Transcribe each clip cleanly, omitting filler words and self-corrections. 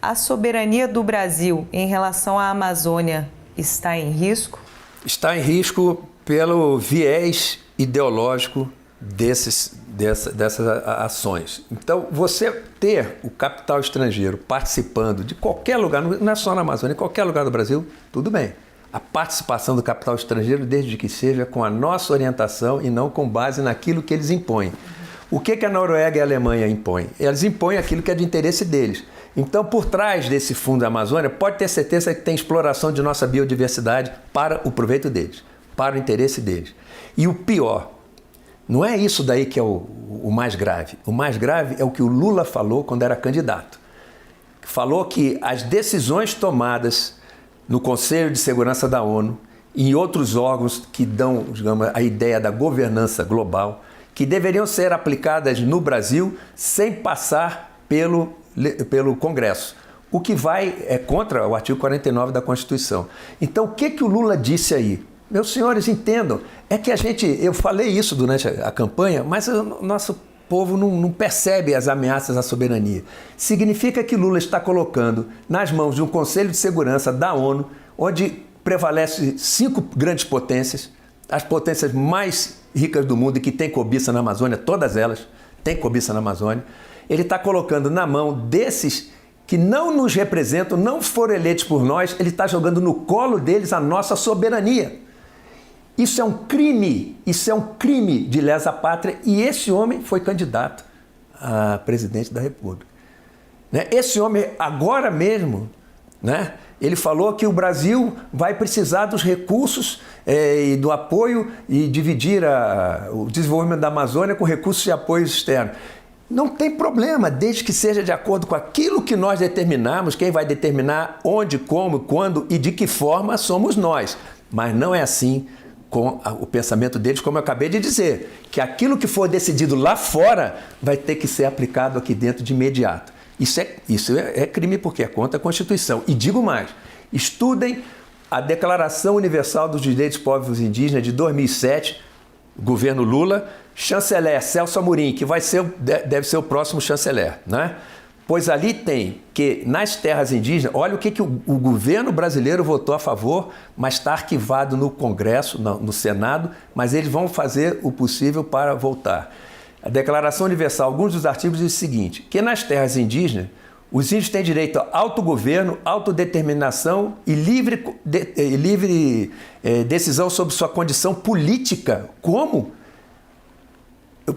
A soberania do Brasil em relação à Amazônia está em risco? Está em risco pelo viés ideológico dessas ações. Então, você ter o capital estrangeiro participando de qualquer lugar, não é só na Amazônia, em qualquer lugar do Brasil, tudo bem. A participação do capital estrangeiro, desde que seja com a nossa orientação e não com base naquilo que eles impõem. O que a Noruega e a Alemanha impõem? Eles impõem aquilo que é de interesse deles. Então, por trás desse fundo da Amazônia, pode ter certeza que tem exploração de nossa biodiversidade para o proveito deles, para o interesse deles. E o pior, não é isso daí que é o mais grave. O mais grave é o que o Lula falou quando era candidato. Falou que as decisões tomadas no Conselho de Segurança da ONU e em outros órgãos que dão, digamos, a ideia da governança global, que deveriam ser aplicadas no Brasil sem passar pelo Congresso, o que vai contra o artigo 49 da Constituição. Então, o que o Lula disse aí? Meus senhores, entendam, é que eu falei isso durante a campanha, mas o nosso povo não percebe as ameaças à soberania. Significa que Lula está colocando nas mãos de um Conselho de Segurança da ONU, onde prevalece 5 grandes potências, as potências mais ricas do mundo e que têm cobiça na Amazônia, todas elas têm cobiça na Amazônia. Ele está colocando na mão desses que não nos representam, não foram eleitos por nós, ele está jogando no colo deles a nossa soberania. Isso é um crime de lesa pátria e esse homem foi candidato a presidente da República. Esse homem, agora mesmo, ele falou que o Brasil vai precisar dos recursos e do apoio e dividir o desenvolvimento da Amazônia com recursos de apoio externo. Não tem problema, desde que seja de acordo com aquilo que nós determinarmos. Quem vai determinar onde, como, quando e de que forma somos nós. Mas não é assim com o pensamento deles, como eu acabei de dizer, que aquilo que for decidido lá fora vai ter que ser aplicado aqui dentro de imediato. Isso é crime porque é contra a Constituição. E digo mais, estudem a Declaração Universal dos Direitos dos Povos Indígenas de 2007, governo Lula, chanceler Celso Amorim, que deve ser o próximo chanceler, Pois ali tem que, nas terras indígenas, olha o que o governo brasileiro votou a favor, mas está arquivado no Congresso, no Senado, mas eles vão fazer o possível para voltar. A Declaração Universal, alguns dos artigos dizem o seguinte, que nas terras indígenas, os índios têm direito a autogoverno, autodeterminação e livre decisão sobre sua condição política. Como?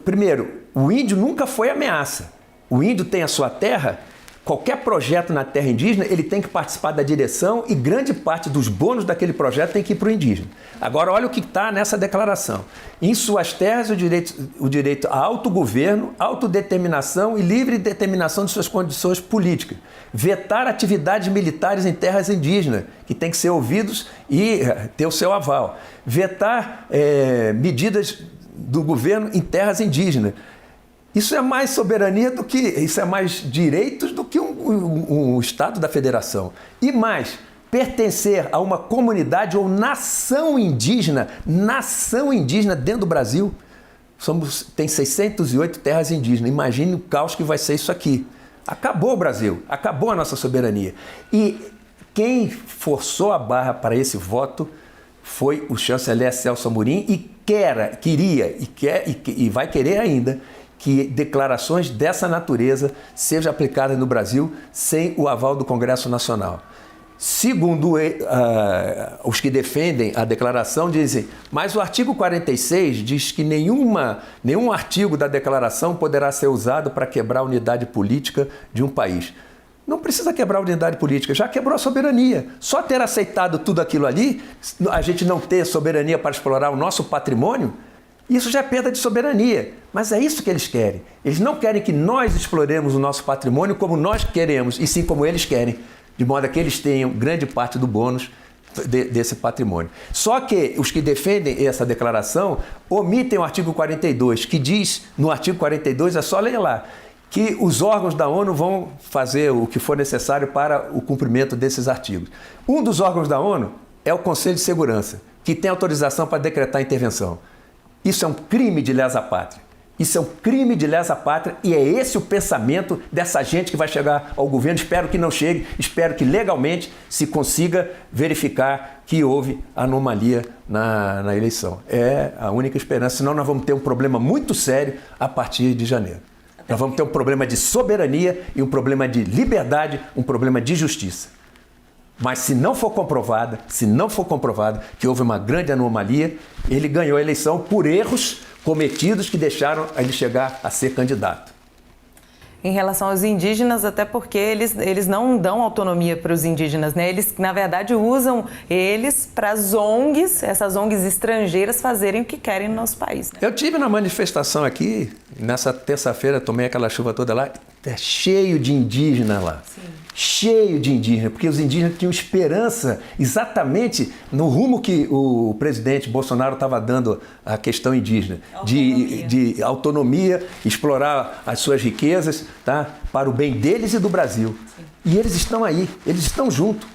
Primeiro, o índio nunca foi ameaça. O índio tem a sua terra, qualquer projeto na terra indígena, ele tem que participar da direção e grande parte dos bônus daquele projeto tem que ir para o indígena. Agora, olha o que está nessa declaração. Em suas terras, o direito a autogoverno, autodeterminação e livre determinação de suas condições políticas. Vetar atividades militares em terras indígenas, que tem que ser ouvidos e ter o seu aval. Vetar medidas do governo em terras indígenas. Isso é mais soberania isso é mais direitos do que um Estado da Federação. E mais, pertencer a uma comunidade ou nação indígena dentro do Brasil. Tem 608 terras indígenas. Imagine o caos que vai ser isso aqui. Acabou o Brasil, acabou a nossa soberania. E quem forçou a barra para esse voto foi o chanceler Celso Amorim e queria e vai querer ainda que declarações dessa natureza sejam aplicadas no Brasil sem o aval do Congresso Nacional. Segundo os que defendem a declaração, dizem, mas o artigo 46 diz que nenhum artigo da declaração poderá ser usado para quebrar a unidade política de um país. Não precisa quebrar a unidade política, já quebrou a soberania. Só ter aceitado tudo aquilo ali, a gente não ter soberania para explorar o nosso patrimônio, isso já é perda de soberania, mas é isso que eles querem. Eles não querem que nós exploremos o nosso patrimônio como nós queremos, e sim como eles querem, de modo que eles tenham grande parte do bônus desse patrimônio. Só que os que defendem essa declaração omitem o artigo 42, que diz, no artigo 42, é só ler lá, que os órgãos da ONU vão fazer o que for necessário para o cumprimento desses artigos. Um dos órgãos da ONU é o Conselho de Segurança, que tem autorização para decretar intervenção. Isso é um crime de lesa pátria. Isso é um crime de lesa pátria e é esse o pensamento dessa gente que vai chegar ao governo. Espero que não chegue, espero que legalmente se consiga verificar que houve anomalia na eleição. É a única esperança, senão nós vamos ter um problema muito sério a partir de janeiro. Nós vamos ter um problema de soberania e um problema de liberdade, um problema de justiça. Mas se não for comprovado que houve uma grande anomalia, ele ganhou a eleição por erros cometidos que deixaram ele chegar a ser candidato. Em relação aos indígenas, até porque eles não dão autonomia para os indígenas, né? Eles, na verdade, usam eles para as ONGs, essas ONGs estrangeiras, fazerem o que querem no nosso país. Né? Eu tive na manifestação aqui, nessa terça-feira, tomei aquela chuva toda lá, é cheio de indígena lá. Sim. Cheio de indígenas, porque os indígenas tinham esperança exatamente no rumo que o presidente Bolsonaro estava dando à questão indígena, de autonomia, explorar as suas riquezas, tá, para o bem deles e do Brasil. Sim. E eles estão aí, eles estão juntos.